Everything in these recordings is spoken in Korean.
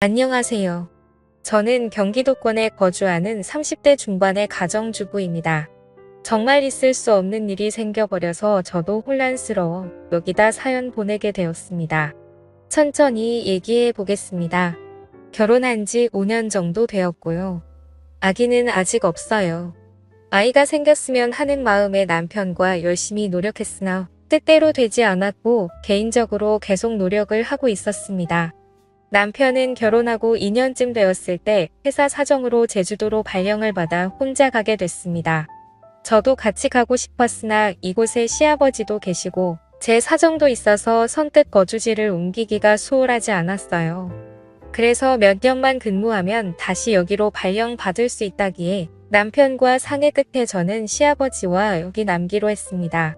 안녕하세요. 저는 경기도권에 거주하는 30대 중반의 가정주부입니다. 정말 있을 수 없는 일이 생겨버려서 저도 혼란스러워 여기다 사연 보내게 되었습니다. 천천히 얘기해 보겠습니다. 결혼한 지 5년 정도 되었고요. 아기는 아직 없어요. 아이가 생겼으면 하는 마음에 남편과 열심히 노력했으나 뜻대로 되지 않았고 개인적으로 계속 노력을 하고 있었습니다. 남편은 결혼하고 2년쯤 되었을 때 회사 사정으로 제주도로 발령을 받아 혼자 가게 됐습니다. 저도 같이 가고 싶었으나 이곳에 시아버지도 계시고 제 사정도 있어서 선뜻 거주지를 옮기기가 수월하지 않았어요. 그래서 몇 년만 근무하면 다시 여기로 발령받을 수 있다기에 남편과 상의 끝에 저는 시아버지와 여기 남기로 했습니다.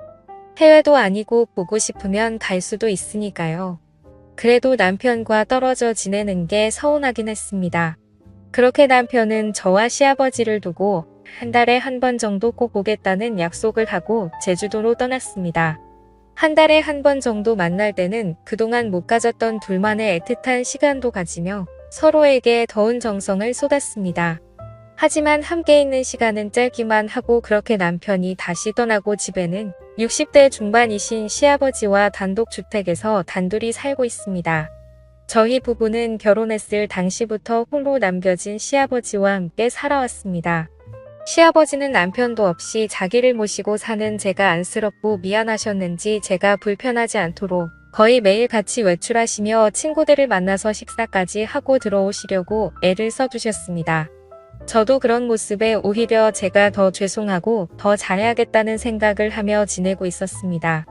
해외도 아니고 보고 싶으면 갈 수도 있으니까요. 그래도 남편과 떨어져 지내는 게 서운하긴 했습니다. 그렇게 남편은 저와 시아버지를 두고 한 달에 한 번 정도 꼭 오겠다는 약속을 하고 제주도로 떠났습니다. 한 달에 한 번 정도 만날 때는 그동안 못 가졌던 둘만의 애틋한 시간도 가지며 서로에게 더운 정성을 쏟았습니다. 하지만 함께 있는 시간은 짧기만 하고 그렇게 남편이 다시 떠나고 집에는 60대 중반이신 시아버지와 단독주택에서 단둘이 살고 있습니다. 저희 부부는 결혼했을 당시부터 홀로 남겨진 시아버지와 함께 살아왔습니다. 시아버지는 남편도 없이 자기를 모시고 사는 제가 안쓰럽고 미안하셨는지 제가 불편하지 않도록 거의 매일 같이 외출하시며 친구들을 만나서 식사까지 하고 들어오시려고 애를 써주셨습니다. 저도 그런 모습에 오히려 제가 더 죄송하고 더 잘해야겠다는 생각을 하며 지내고 있었습니다.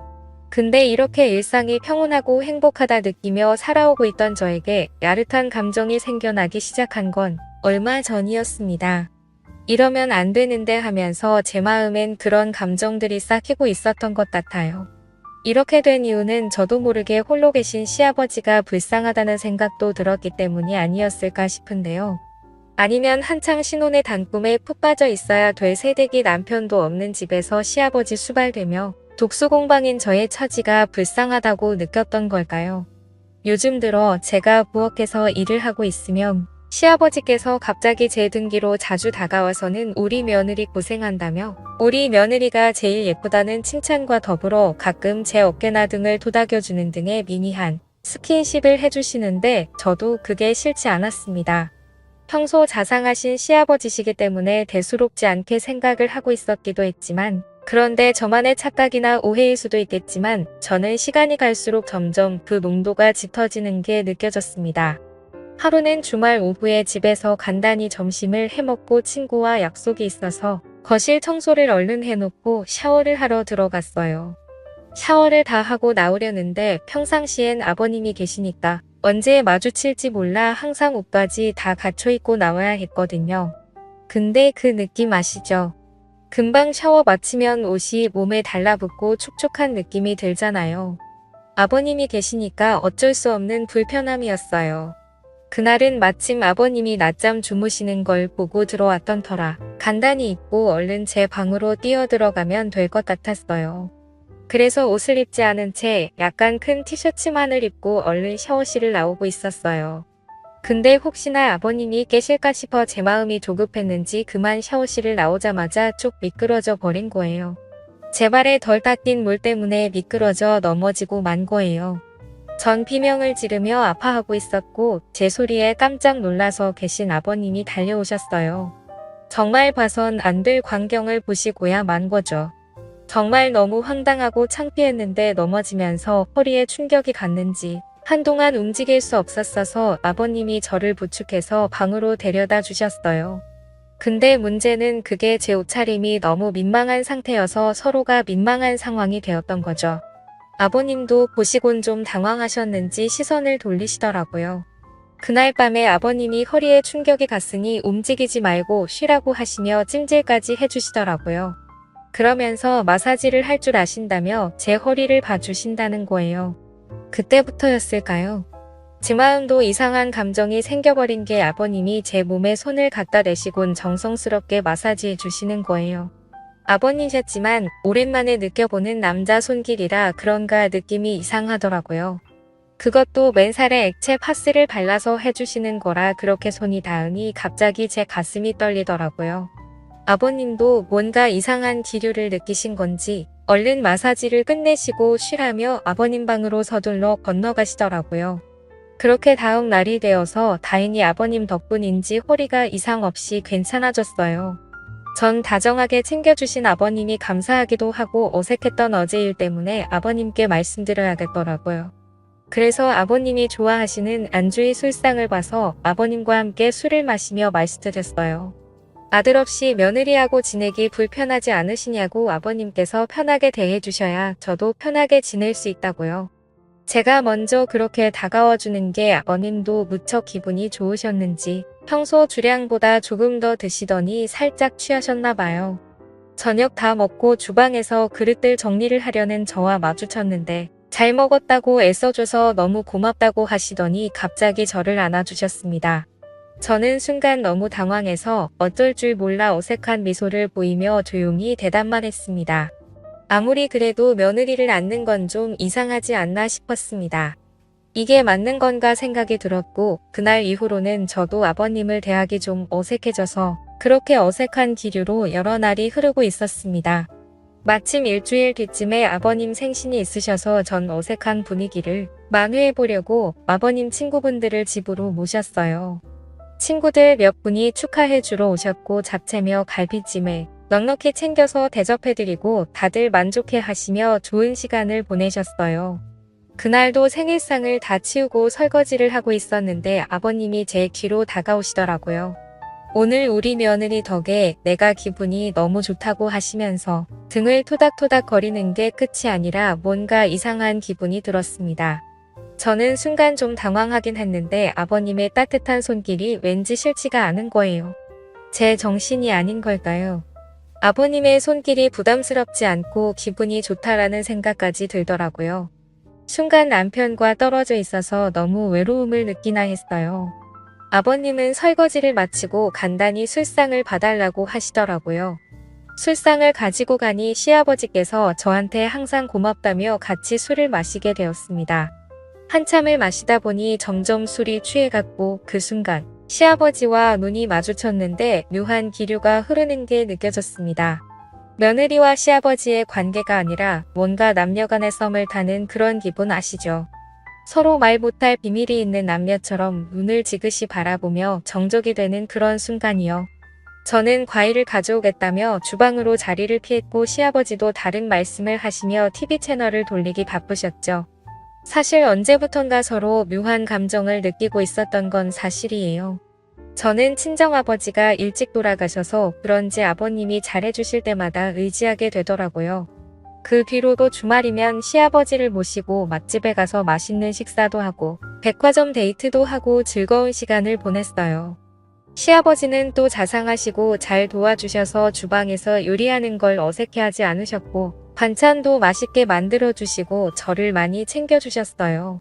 근데 이렇게 일상이 평온하고 행복하다 느끼며 살아오고 있던 저에게 야릇한 감정이 생겨나기 시작한 건 얼마 전이었습니다. 이러면 안 되는데 하면서 제 마음엔 그런 감정들이 싹히고 있었던 것 같아요. 이렇게 된 이유는 저도 모르게 홀로 계신 시아버지가 불쌍하다는 생각도 들었기 때문이 아니었을까 싶은데요. 아니면 한창 신혼의 단꿈에 푹 빠져 있어야 될 새댁이 남편도 없는 집에서 시아버지 수발되며 독수공방인 저의 처지가 불쌍하다고 느꼈던 걸까요? 요즘 들어 제가 부엌에서 일을 하고 있으면 시아버지께서 갑자기 제 등기로 자주 다가와서는 우리 며느리 고생한다며 우리 며느리가 제일 예쁘다는 칭찬과 더불어 가끔 제 어깨나 등을 토닥여주는 등의 미니한 스킨십을 해주시는데 저도 그게 싫지 않았습니다. 평소 자상하신 시아버지시기 때문에 대수롭지 않게 생각을 하고 있었기도 했지만 그런데 저만의 착각이나 오해일 수도 있겠지만 저는 시간이 갈수록 점점 그 농도가 짙어지는 게 느껴졌습니다. 하루는 주말 오후에 집에서 간단히 점심을 해먹고 친구와 약속이 있어서 거실 청소를 얼른 해놓고 샤워를 하러 들어갔어요. 샤워를 다 하고 나오려는데 평상시엔 아버님이 계시니까 언제 마주칠지 몰라 항상 옷까지 다 갖춰 입고 나와야 했거든요. 근데 그 느낌 아시죠? 금방 샤워 마치면 옷이 몸에 달라붙고 촉촉한 느낌이 들잖아요. 아버님이 계시니까 어쩔 수 없는 불편함이었어요. 그날은 마침 아버님이 낮잠 주무시는 걸 보고 들어왔던 터라 간단히 입고 얼른 제 방으로 뛰어 들어가면 될 것 같았어요. 그래서 옷을 입지 않은 채 약간 큰 티셔츠만을 입고 얼른 샤워실을 나오고 있었어요. 근데 혹시나 아버님이 깨실까 싶어 제 마음이 조급했는지 그만 샤워실을 나오자마자 쭉 미끄러져 버린 거예요. 제 발에 덜 닦인 물 때문에 미끄러져 넘어지고 만 거예요. 전 비명을 지르며 아파하고 있었고 제 소리에 깜짝 놀라서 계신 아버님이 달려오셨어요. 정말 봐선 안 될 광경을 보시고야 만 거죠. 정말 너무 황당하고 창피했는데 넘어지면서 허리에 충격이 갔는지 한동안 움직일 수 없었어서 아버님이 저를 부축해서 방으로 데려다 주셨어요. 근데 문제는 그게 제 옷차림이 너무 민망한 상태여서 서로가 민망한 상황이 되었던 거죠. 아버님도 보시곤 좀 당황하셨는지 시선을 돌리시더라고요. 그날 밤에 아버님이 허리에 충격이 갔으니 움직이지 말고 쉬라고 하시며 찜질까지 해주시더라고요. 그러면서 마사지를 할 줄 아신다며 제 허리를 봐주신다는 거예요. 그때부터였을까요? 제 마음도 이상한 감정이 생겨버린 게 아버님이 제 몸에 손을 갖다 대시곤 정성스럽게 마사지해 주시는 거예요. 아버님이셨지만 오랜만에 느껴보는 남자 손길이라 그런가 느낌이 이상하더라고요. 그것도 맨살에 액체 파스를 발라서 해주시는 거라 그렇게 손이 닿으니 갑자기 제 가슴이 떨리더라고요. 아버님도 뭔가 이상한 기류를 느끼신 건지 얼른 마사지를 끝내시고 쉬라며 아버님 방으로 서둘러 건너가시더라고요. 그렇게 다음 날이 되어서 다행히 아버님 덕분인지 허리가 이상 없이 괜찮아졌어요. 전 다정하게 챙겨주신 아버님이 감사하기도 하고 어색했던 어제 일 때문에 아버님께 말씀드려야겠더라고요. 그래서 아버님이 좋아하시는 안주의 술상을 봐서 아버님과 함께 술을 마시며 말씀드렸어요. 아들 없이 며느리하고 지내기 불편하지 않으시냐고 아버님께서 편하게 대해주셔야 저도 편하게 지낼 수 있다고요. 제가 먼저 그렇게 다가와 주는 게 아버님도 무척 기분이 좋으셨는지 평소 주량보다 조금 더 드시더니 살짝 취하셨나 봐요. 저녁 다 먹고 주방에서 그릇들 정리를 하려는 저와 마주쳤는데 잘 먹었다고 애써줘서 너무 고맙다고 하시더니 갑자기 저를 안아주셨습니다. 저는 순간 너무 당황해서 어쩔 줄 몰라 어색한 미소를 보이며 조용히 대답만 했습니다. 아무리 그래도 며느리를 안는 건 좀 이상하지 않나 싶었습니다. 이게 맞는 건가 생각이 들었고 그날 이후로는 저도 아버님을 대하기 좀 어색해져서 그렇게 어색한 기류로 여러 날이 흐르고 있었습니다. 마침 일주일 뒤쯤에 아버님 생신이 있으셔서 전 어색한 분위기를 만회해보려고 아버님 친구분들을 집으로 모셨어요. 친구들 몇 분이 축하해주러 오셨고 잡채며 갈비찜에 넉넉히 챙겨서 대접해드리고 다들 만족해 하시며 좋은 시간을 보내셨어요. 그날도 생일상을 다 치우고 설거지를 하고 있었는데 아버님이 제 귀로 다가오시더라고요. 오늘 우리 며느리 덕에 내가 기분이 너무 좋다고 하시면서 등을 토닥토닥 거리는 게 끝이 아니라 뭔가 이상한 기분이 들었습니다. 저는 순간 좀 당황하긴 했는데 아버님의 따뜻한 손길이 왠지 싫지가 않은 거예요. 제 정신이 아닌 걸까요? 아버님의 손길이 부담스럽지 않고 기분이 좋다라는 생각까지 들더라고요. 순간 남편과 떨어져 있어서 너무 외로움을 느끼나 했어요. 아버님은 설거지를 마치고 간단히 술상을 봐달라고 하시더라고요. 술상을 가지고 가니 시아버지께서 저한테 항상 고맙다며 같이 술을 마시게 되었습니다. 한참을 마시다 보니 점점 술이 취해갔고 그 순간 시아버지와 눈이 마주쳤는데 묘한 기류가 흐르는 게 느껴졌습니다. 며느리와 시아버지의 관계가 아니라 뭔가 남녀간의 썸을 타는 그런 기분 아시죠? 서로 말 못할 비밀이 있는 남녀처럼 눈을 지그시 바라보며 정적이 되는 그런 순간이요. 저는 과일을 가져오겠다며 주방으로 자리를 피했고 시아버지도 다른 말씀을 하시며 TV 채널을 돌리기 바쁘셨죠. 사실 언제부턴가 서로 묘한 감정을 느끼고 있었던 건 사실이에요. 저는 친정아버지가 일찍 돌아가셔서 그런지 아버님이 잘해주실 때마다 의지하게 되더라고요. 그 뒤로도 주말이면 시아버지를 모시고 맛집에 가서 맛있는 식사도 하고 백화점 데이트도 하고 즐거운 시간을 보냈어요. 시아버지는 또 자상하시고 잘 도와주셔서 주방에서 요리하는 걸 어색해하지 않으셨고 반찬도 맛있게 만들어주시고 저를 많이 챙겨주셨어요.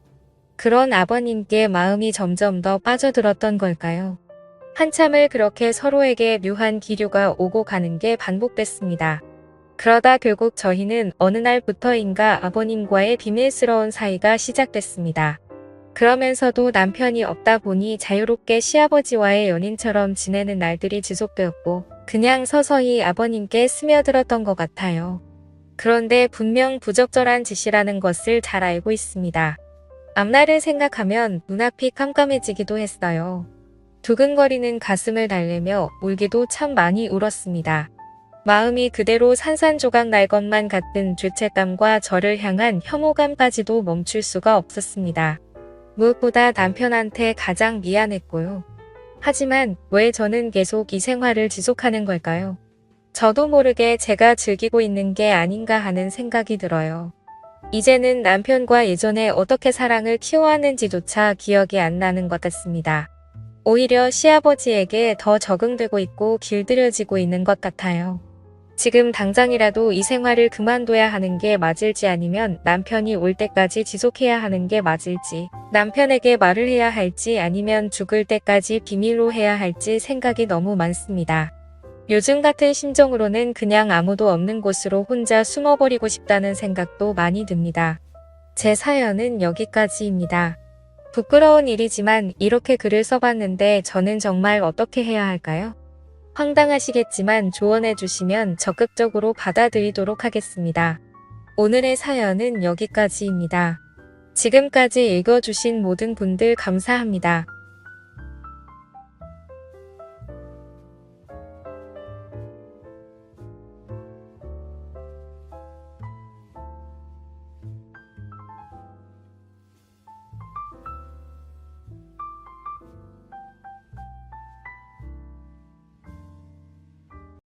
그런 아버님께 마음이 점점 더 빠져들었던 걸까요? 한참을 그렇게 서로에게 묘한 기류가 오고 가는 게 반복됐습니다. 그러다 결국 저희는 어느 날부터인가 아버님과의 비밀스러운 사이가 시작됐습니다. 그러면서도 남편이 없다 보니 자유롭게 시아버지와의 연인처럼 지내는 날들이 지속되었고 그냥 서서히 아버님께 스며들었던 것 같아요. 그런데 분명 부적절한 짓이라는 것을 잘 알고 있습니다. 앞날을 생각하면 눈앞이 깜깜해지기도 했어요. 두근거리는 가슴을 달래며 울기도 참 많이 울었습니다. 마음이 그대로 산산조각 날 것만 같은 죄책감과 저를 향한 혐오감까지도 멈출 수가 없었습니다. 무엇보다 남편한테 가장 미안했고요. 하지만 왜 저는 계속 이 생활을 지속하는 걸까요? 저도 모르게 제가 즐기고 있는 게 아닌가 하는 생각이 들어요. 이제는 남편과 예전에 어떻게 사랑을 키워왔는지조차 기억이 안 나는 것 같습니다. 오히려 시아버지에게 더 적응되고 있고 길들여지고 있는 것 같아요. 지금 당장이라도 이 생활을 그만둬야 하는 게 맞을지 아니면 남편이 올 때까지 지속해야 하는 게 맞을지, 남편에게 말을 해야 할지 아니면 죽을 때까지 비밀로 해야 할지 생각이 너무 많습니다. 요즘 같은 심정으로는 그냥 아무도 없는 곳으로 혼자 숨어버리고 싶다는 생각도 많이 듭니다. 제 사연은 여기까지입니다. 부끄러운 일이지만 이렇게 글을 써봤는데 저는 정말 어떻게 해야 할까요? 황당하시겠지만 조언해 주시면 적극적으로 받아들이도록 하겠습니다. 오늘의 사연은 여기까지입니다. 지금까지 읽어주신 모든 분들 감사합니다.